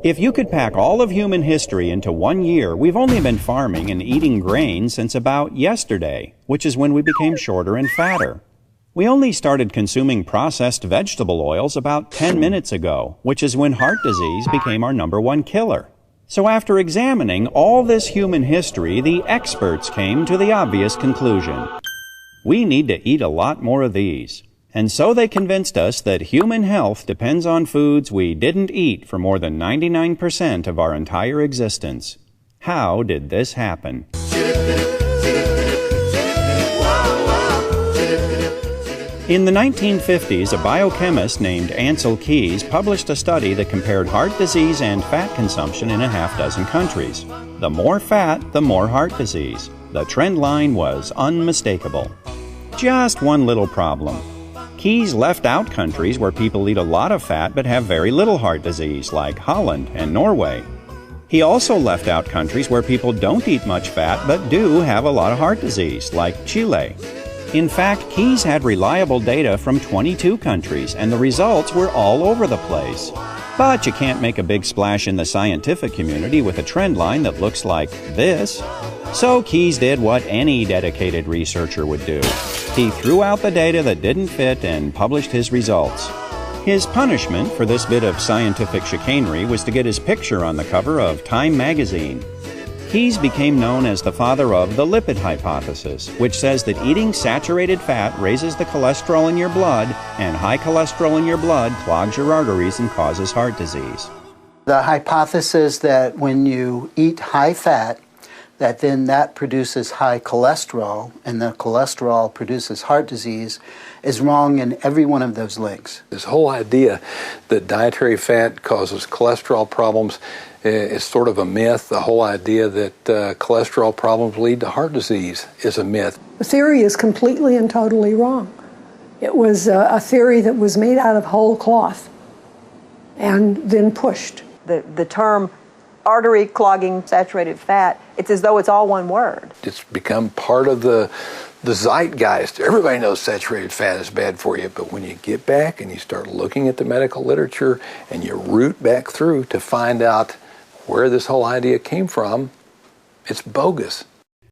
If you could pack all of human history into 1 year, we've only been farming and eating grain since about yesterday, which is when we became shorter and fatter. We only started consuming processed vegetable oils about 10 minutes ago, which is when heart disease became our #1 killer. So after examining all this human history, the experts came to the obvious conclusion. We need to eat a lot more of these. And so they convinced us that human health depends on foods we didn't eat for more than 99% of our entire existence. How did this happen? In the 1950s, a biochemist named Ancel Keys published a study that compared heart disease and fat consumption in a half-dozen countries. The more fat, the more heart disease. The trend line was unmistakable. Just one little problem. Keys left out countries where people eat a lot of fat but have very little heart disease, like Holland and Norway. He also left out countries where people don't eat much fat but do have a lot of heart disease, like Chile. In fact, Keys had reliable data from 22 countries, and the results were all over the place. But you can't make a big splash in the scientific community with a trend line that looks like this. So Keys did what any dedicated researcher would do. He threw out the data that didn't fit and published his results. His punishment for this bit of scientific chicanery was to get his picture on the cover of Time magazine. Keys became known as the father of the lipid hypothesis, which says that eating saturated fat raises the cholesterol in your blood, and high cholesterol in your blood clogs your arteries and causes heart disease. The hypothesis that when you eat high fat, that produces high cholesterol, and the cholesterol produces heart disease, is wrong in every one of those links. This whole idea that dietary fat causes cholesterol problems is sort of a myth. The whole idea that cholesterol problems lead to heart disease is a myth. The theory is completely and totally wrong. It was a theory that was made out of whole cloth and then pushed. The term artery clogging saturated fat, it's as though it's all one word. It's become part of the zeitgeist. Everybody knows saturated fat is bad for you, but when you get back and you start looking at the medical literature and you root back through to find out where this whole idea came from, it's bogus.